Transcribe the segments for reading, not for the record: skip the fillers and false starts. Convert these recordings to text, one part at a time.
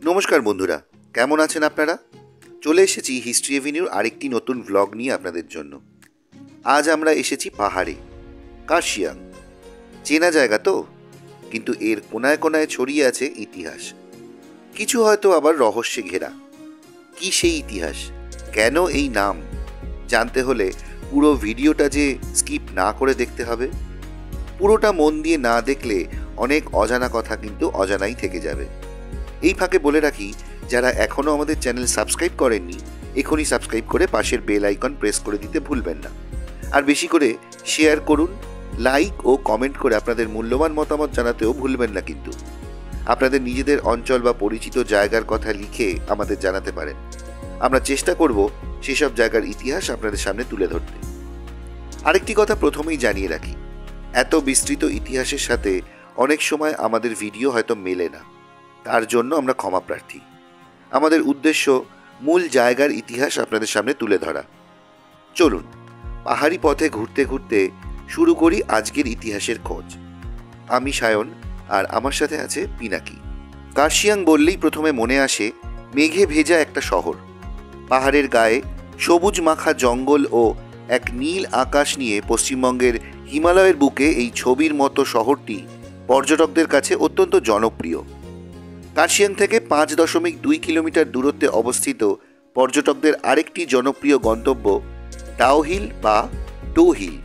নমস্কার বন্ধুরা, কেমন আছেন আপনারা? চলে এসেছি হিস্ট্রি এভিনিউর আরেকটি নতুন ভ্লগ নিয়ে আপনাদের জন্য। আজ আমরা এসেছি পাহাড়ে, কার্শিয়াং। চেনা জায়গা তো, কিন্তু এর কোনায় কোনায় ছড়িয়ে আছে ইতিহাস, কিছু হয়তো আবার রহস্যে ঘেরা। কি সেই ইতিহাস, কেন এই নাম, জানতে হলে পুরো ভিডিওটা যে স্কিপ না করে দেখতে হবে। পুরোটা মন দিয়ে না দেখলে অনেক অজানা কথা কিন্তু অজানাই থেকে যাবে। এই ফাঁকে বলে রাখি, যারা এখনও আমাদের চ্যানেল সাবস্ক্রাইব করেননি, এখনই সাবস্ক্রাইব করে পাশের বেল আইকন প্রেস করে দিতে ভুলবেন না। আর বেশি করে শেয়ার করুন, লাইক ও কমেন্ট করে আপনাদের মূল্যবান মতামত জানাতেও ভুলবেন না। কিন্তু আপনাদের নিজেদের অঞ্চল বা পরিচিত জায়গার কথা লিখে আমাদের জানাতে পারেন। আমরা চেষ্টা করব সেসব জায়গার ইতিহাস আপনাদের সামনে তুলে ধরতে। আরেকটি কথা প্রথমেই জানিয়ে রাখি, এত বিস্তৃত ইতিহাসের সাথে অনেক সময় আমাদের ভিডিও হয়তো মেলে না, তার জন্য আমরা ক্ষমা প্রার্থী। আমাদের উদ্দেশ্য মূল জায়গার ইতিহাস আপনাদের সামনে তুলে ধরা। চলুন পাহাড়ি পথে ঘুরতে ঘুরতে শুরু করি আজকের ইতিহাসের খোঁজ। আমি সায়ন, আর আমার সাথে আছে পিনাকি। কার্শিয়াং বললেই প্রথমে মনে আসে মেঘে ভেজা একটা শহর। পাহাড়ের গায়ে সবুজ মাখা জঙ্গল ও এক নীল আকাশ নিয়ে পশ্চিমবঙ্গের হিমালয়ের বুকে এই ছবির মতো শহরটি পর্যটকদের কাছে অত্যন্ত জনপ্রিয়। কার্শিয়াং থেকে 5.2 কিলোমিটার দূরত্বে অবস্থিত পর্যটকদের আরেকটি জনপ্রিয় গন্তব্য ডাও হিল বা টো হিল।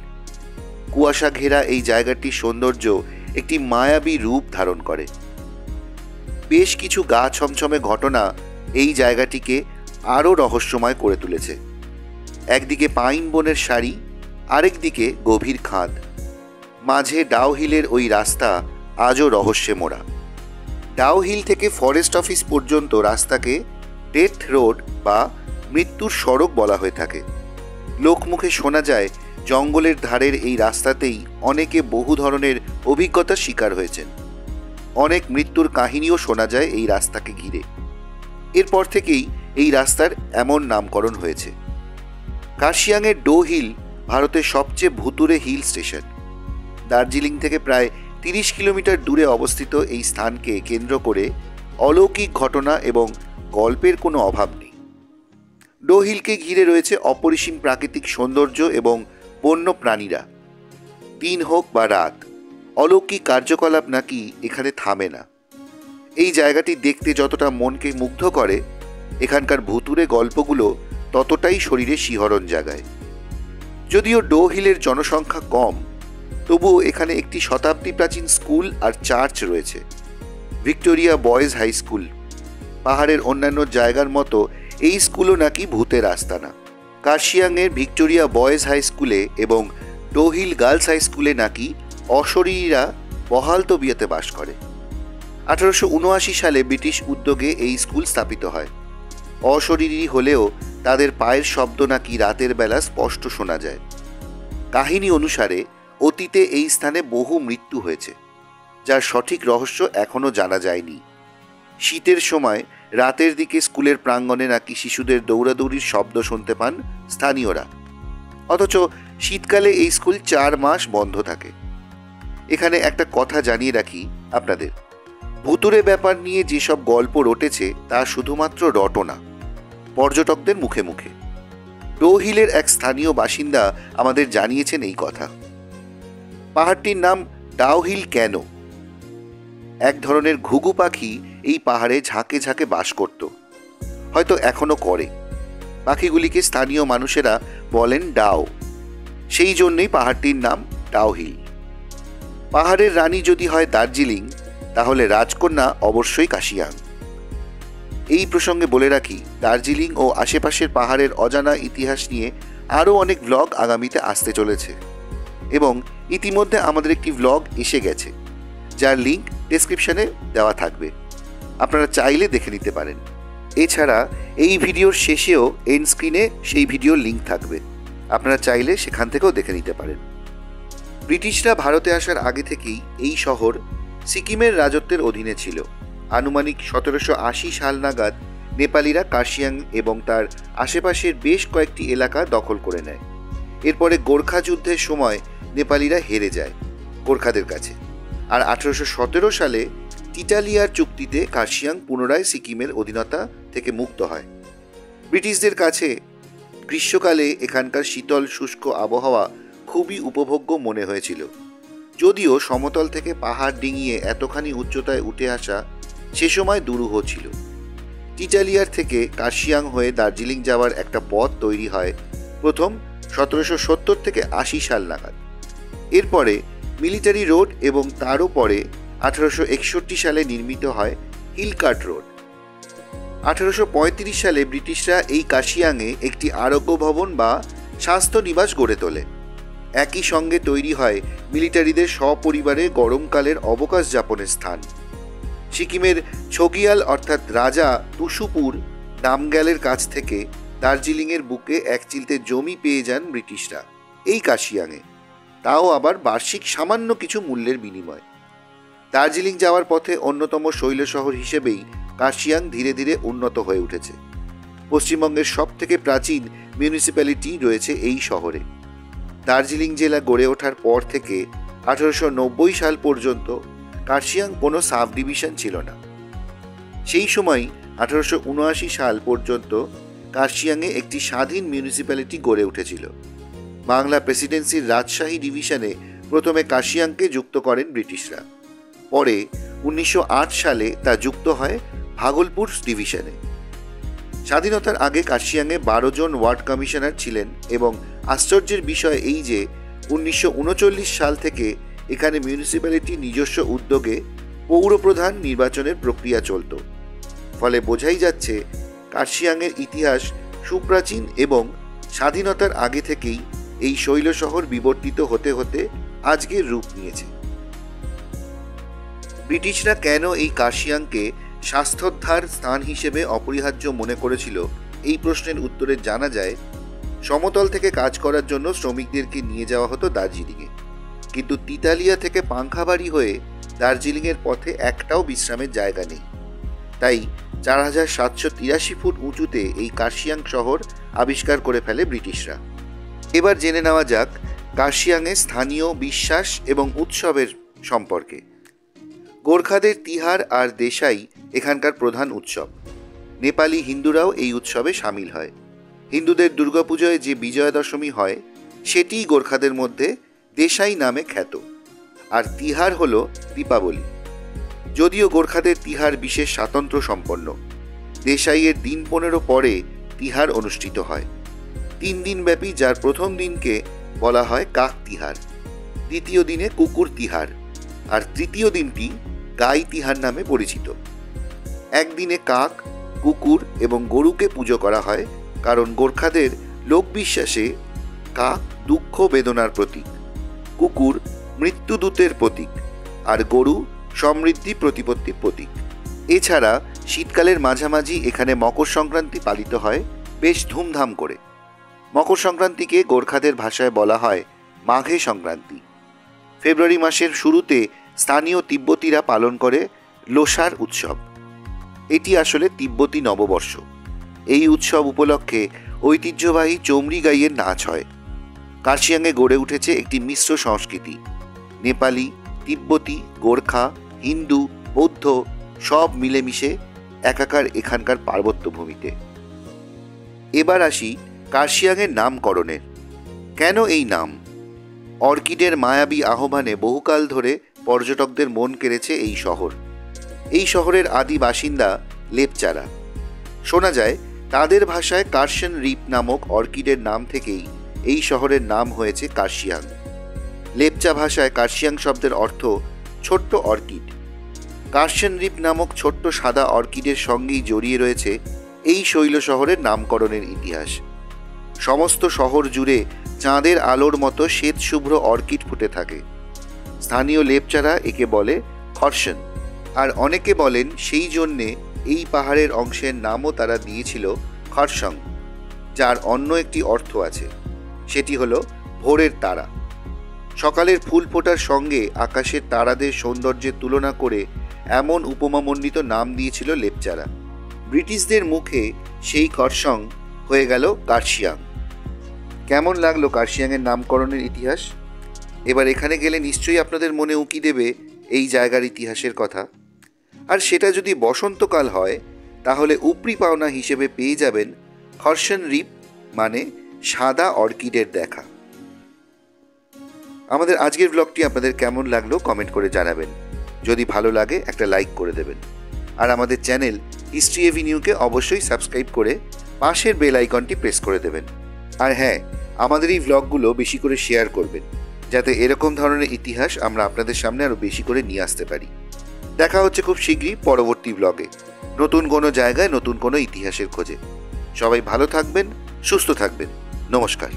কুয়াশা ঘেরা এই জায়গাটির সৌন্দর্য একটি মায়াবী রূপ ধারণ করে। বেশ কিছু গা ছমছমে ঘটনা এই জায়গাটিকে আরও রহস্যময় করে তুলেছে। একদিকে পাইন বনের সারি, আরেকদিকে গভীর খাদ, মাঝে ডাও হিলের ওই রাস্তা আজও রহস্যে মোড়া। ডাও হিল থেকে ফরেস্ট অফিস পর্যন্ত রাস্তাকে ডেথ রোড বা মৃত্যুর সড়ক বলা হয়ে থাকে। লোকমুখে শোনা যায় জঙ্গলের ধারের এই রাস্তাতেই অনেকে বহু ধরনের অভিজ্ঞতার শিকার হয়েছেন। অনেক মৃত্যুর কাহিনীও শোনা যায় এই রাস্তাকে ঘিরে। এরপর থেকেই এই রাস্তার এমন নামকরণ হয়েছে। কার্শিয়াংয়ের ডো হিল ভারতের সবচেয়ে ভুতুড়ে হিল স্টেশন। দার্জিলিং থেকে প্রায় 30 কিলোমিটার দূরে অবস্থিত এই স্থানকে কেন্দ্র করে অলৌকিক ঘটনা এবং গল্পের কোনো অভাব নেই। ডো হিলকে ঘিরে রয়েছে অপরিসীম প্রাকৃতিক সৌন্দর্য এবং বন্য প্রাণীরা। দিন হোক বা রাত, অলৌকিক কার্যকলাপ নাকি এখানে থামে না। এই জায়গাটি দেখতে যতটা মনকে মুগ্ধ করে, এখানকার ভুতুড়ে গল্পগুলো ততটাই শরীরে শিহরণ জাগায়। যদিও ডো হিলের জনসংখ্যা কম, তবুও এখানে একটি শতাব্দী প্রাচীন স্কুল আর চার্চ রয়েছে, ভিক্টোরিয়া বয়েজ হাই স্কুল। পাহাড়ের অন্যান্য জায়গার মতো এই স্কুলও নাকি ভূতের আস্তানা। কার্শিয়াংয়ের ভিক্টোরিয়া বয়েজ হাই স্কুলে এবং ডো হিল গার্লস হাই স্কুলে নাকি অশরীরীরা বহাল তবিয়তে বাস করে। 1879 সালে ব্রিটিশ উদ্যোগে এই স্কুল স্থাপিত হয়। অশরীরী হলেও তাদের পায়ের শব্দ নাকি রাতের বেলা স্পষ্ট শোনা যায়। কাহিনী অনুসারে অতীতে এই স্থানে বহু মৃত্যু হয়েছে, যার সঠিক রহস্য এখনও জানা যায়নি। শীতের সময় রাতের দিকে স্কুলের প্রাঙ্গণে নাকি শিশুদের দৌড়াদৌড়ির শব্দ শুনতে পান স্থানীয়রা, অথচ শীতকালে এই স্কুল 4 মাস বন্ধ থাকে। এখানে একটা কথা জানিয়ে রাখি আপনাদের, ভুতুড়ে ব্যাপার নিয়ে যেসব গল্প রটেছে তা শুধুমাত্র রটনা, পর্যটকদের মুখে মুখে। ডো হিলের এক স্থানীয় বাসিন্দা আমাদের জানিয়েছেন এই কথা। পাহাড়টির নাম ডাও হিল কেন? এক ধরনের ঘুঘু পাখি এই পাহাড়ে ঝাঁকে ঝাঁকে বাস করত, হয়তো এখনো করে। পাখিগুলিকে স্থানীয় মানুষেরা বলেন ডাও, সেই জন্যই পাহাড়টির নাম ডাও হিল। পাহাড়ের রানী যদি হয় দার্জিলিং, তাহলে রাজকন্যা অবশ্যই কার্শিয়াং। এই প্রসঙ্গে বলে রাখি, দার্জিলিং ও আশেপাশের পাহাড়ের অজানা ইতিহাস নিয়ে আরও অনেক ভ্লগ আগামীতে আসতে চলেছে, এবং ইতিমধ্যে আমাদের একটি ভ্লগ এসে গেছে, যার লিঙ্ক ডেসক্রিপশনে দেওয়া থাকবে, আপনারা চাইলে দেখে নিতে পারেন। এছাড়া এই ভিডিওর শেষেও এন্ড স্ক্রিনে সেই ভিডিওর লিঙ্ক থাকবে, আপনারা চাইলে সেখান থেকেও দেখে নিতে পারেন। ব্রিটিশরা ভারতে আসার আগে থেকেই এই শহর সিকিমের রাজত্বের অধীনে ছিল। আনুমানিক 1780 সাল নাগাদ নেপালিরা কার্শিয়াং এবং তার আশেপাশের বেশ কয়েকটি এলাকা দখল করে নেয়। এরপরে গোর্খা যুদ্ধের সময় নেপালিরা হেরে যায় গোর্খাদের কাছে, আর 1817 সালে টিটালিয়ার চুক্তিতে কার্শিয়াং পুনরায় সিকিমের অধীনতা থেকে মুক্ত হয়। ব্রিটিশদের কাছে গ্রীষ্মকালে এখানকার শীতল শুষ্ক আবহাওয়া খুবই উপভোগ্য মনে হয়েছিল, যদিও সমতল থেকে পাহাড় ডিঙিয়ে এতখানি উচ্চতায় উঠে আসা সে সময় দুরূহ ছিল। টিটালিয়ার থেকে কার্শিয়াং হয়ে দার্জিলিং যাওয়ার একটা পথ তৈরি হয় প্রথম 1770 থেকে 80 সাল নাগাদ। এরপরে মিলিটারি রোড এবং তারও পরে 1861 সালে নির্মিত হয় হিলকার্ট রোড। 1835 সালে ব্রিটিশরা এই কার্শিয়াংয়ে একটি আরোগ্য ভবন বা স্বাস্থ্য নিবাস গড়ে তোলে। একই সঙ্গে তৈরি হয় মিলিটারিদের সপরিবারে গরমকালের অবকাশ যাপনের স্থান। সিকিমের ছগিয়াল অর্থাৎ রাজা তুসুপুর নামগ্যালের কাছ থেকে দার্জিলিংয়ের বুকে এক চিলতে জমি পেয়ে যান ব্রিটিশরা এই কার্শিয়াংয়ে, তাও আবার বার্ষিক সামান্য কিছু মূল্যের বিনিময়। দার্জিলিং যাওয়ার পথে অন্যতম শৈল শহর হিসেবেই কার্শিয়াং ধীরে ধীরে উন্নত হয়ে উঠেছে। পশ্চিমবঙ্গের সবথেকে প্রাচীন মিউনিসিপ্যালিটি রয়েছে এই শহরে। দার্জিলিং জেলা গড়ে ওঠার পর থেকে 1890 সাল পর্যন্ত কার্শিয়াং কোনো সাব ডিভিশন ছিল না। সেই সময় 1879 সাল পর্যন্ত কার্শিয়াংয়ে একটি স্বাধীন মিউনিসিপ্যালিটি গড়ে উঠেছিল। বাংলা প্রেসিডেন্সির রাজশাহী ডিভিশনে প্রথমে কার্শিয়াংকে যুক্ত করেন ব্রিটিশরা, পরে 1908 সালে তা যুক্ত হয় ভাগলপুর ডিভিশনে। স্বাধীনতার আগে কার্শিয়াংয়ে 12 জন ওয়ার্ড কমিশনার ছিলেন এবং আশ্চর্যের বিষয় এই যে 1939 সাল থেকে এখানে মিউনিসিপ্যালিটি নিজস্ব উদ্যোগে পৌরপ্রধান নির্বাচনের প্রক্রিয়া চলত। ফলে বোঝাই যাচ্ছে কার্শিয়াংয়ের ইতিহাস সুপ্রাচীন এবং স্বাধীনতার আগে থেকেই এই শৈল শহর বিবর্তিত হতে হতে আজকের রূপ নিয়েছে। ব্রিটিশরা কেন এই কার্শিয়াংকে স্বাস্থ্যোদ্ধার স্থান হিসেবে অপরিহার্য মনে করেছিল, এই প্রশ্নের উত্তরে জানা যায় সমতল থেকে কাজ করার জন্য শ্রমিকদেরকে নিয়ে যাওয়া হতো দার্জিলিংয়ে, কিন্তু তিতালিয়া থেকে পাংখাবাড়ি হয়ে দার্জিলিংয়ের পথে একটাও বিশ্রামের জায়গা নেই। তাই 4783 ফুট উঁচুতে এই কার্শিয়াং শহর আবিষ্কার করে ফেলে ব্রিটিশরা। এবার জেনে নেওয়া যাক কার্শিয়াংয়ে স্থানীয় বিশ্বাস এবং উৎসবের সম্পর্কে। গোর্খাদের তিহার আর দেশাই এখানকার প্রধান উৎসব। নেপালি হিন্দুরাও এই উৎসবে সামিল হয়। হিন্দুদের দুর্গাপুজোয় যে বিজয়া দশমী হয় সেটিই গোর্খাদের মধ্যে দেশাই নামে খ্যাত, আর তিহার হল দীপাবলি। যদিও গোর্খাদের তিহার বিশেষ স্বাতন্ত্র্য সম্পন্ন। দেশাইয়ের দিন 15 পরে তিহার অনুষ্ঠিত হয় 3 দিন ব্যাপী, যার প্রথম দিনকে বলা হয় কাক তিহার, দ্বিতীয় দিনে কুকুর তিহার, আর তৃতীয় দিনটি গাই তিহার নামে পরিচিত। একদিনে কাক, কুকুর এবং গরুকে পুজো করা হয়, কারণ গোর্খাদের লোকবিশ্বাসে কাক দুঃখ বেদনার প্রতীক, কুকুর মৃত্যুদূতের প্রতীক, আর গরু সমৃদ্ধি প্রতিপত্তির প্রতীক। এছাড়া শীতকালের মাঝামাঝি এখানে মকর সংক্রান্তি পালিত হয় বেশ ধুমধাম করে। মকর সংক্রান্তিকে গোর্খাদের ভাষায় বলা হয় মাঘে সংক্রান্তি। ফেব্রুয়ারি মাসের শুরুতে স্থানীয় তিব্বতীরা পালন করে লোসার উৎসব। এটি আসলে তিব্বতী নববর্ষ। এই উৎসব উপলক্ষে ঐতিহ্যবাহী চমরি গাইয়ের নাচ হয়। কার্শিয়াংয়ে গড়ে উঠেছে একটি মিশ্র সংস্কৃতি। নেপালি, তিব্বতী, গোর্খা, হিন্দু, বৌদ্ধ সব মিলেমিশে একাকার এখানকার পার্বত্য ভূমিতে। এবার আসি কার্শিয়াংয়ের নামকরণের। কেন এই নাম? অর্কিডের মায়াবী আহ্বানে বহুকাল ধরে পর্যটকদের মন কেড়েছে এই শহর। এই শহরের আদি বাসিন্দা লেপচারা। শোনা যায় তাদের ভাষায় কার্শন রিপ নামক অর্কিডের নাম থেকেই এই শহরের নাম হয়েছে কার্শিয়াং। লেপচা ভাষায় কার্শিয়াং শব্দের অর্থ ছোট্ট অর্কিড। কার্শন রিপ নামক ছোট্ট সাদা অর্কিডের সঙ্গেই জড়িয়ে রয়েছে এই শৈল শহরের নামকরণের ইতিহাস। সমস্ত শহর জুড়ে চাঁদের আলোর মতো শ্বেত শুভ্র অর্কিড ফুটে থাকে। স্থানীয় লেপচারা একে বলে খরসন, আর অনেকে বলেন সেই জন্যে এই পাহাড়ের অংশের নামও তারা দিয়েছিল খরসং, যার অন্য একটি অর্থ আছে, সেটি হলো ভোরের তারা। সকালের ফুল ফোটার সঙ্গে আকাশের তারাদের সৌন্দর্যের তুলনা করে এমন উপমামণ্ডিত নাম দিয়েছিল লেপচারা। ব্রিটিশদের মুখে সেই খরসং হয়ে গেল কার্শিয়াং। কেমন লাগলো কার্শিয়াংয়ের নামকরণের ইতিহাস? এবার এখানে গেলে নিশ্চয়ই আপনাদের মনে উঁকি দেবে এই জায়গার ইতিহাসের কথা। আর সেটা যদি বসন্তকাল হয় তাহলে উপরি পাওনা হিসেবে পেয়ে যাবেন হর্ষণ রিপ, মানে সাদা অর্কিডের দেখা। আমাদের আজকের ব্লগটি আপনাদের কেমন লাগলো কমেন্ট করে জানাবেন। যদি ভালো লাগে একটা লাইক করে দেবেন, আর আমাদের চ্যানেল হিস্ট্রি এভিনিউকে অবশ্যই সাবস্ক্রাইব করে পাশের বেল আইকনটি প্রেস করে দেবেন। আর হ্যাঁ, আমাদের এই ব্লগগুলো বেশি করে শেয়ার করবেন, যাতে এরকম ধরনের ইতিহাস আমরা আপনাদের সামনে আরও বেশি করে নিয়ে আসতে পারি। দেখা হচ্ছে খুব শীঘ্রই পরবর্তী ব্লগে, নতুন কোনো জায়গায় নতুন কোনো ইতিহাসের খোঁজে। সবাই ভালো থাকবেন, সুস্থ থাকবেন। নমস্কার।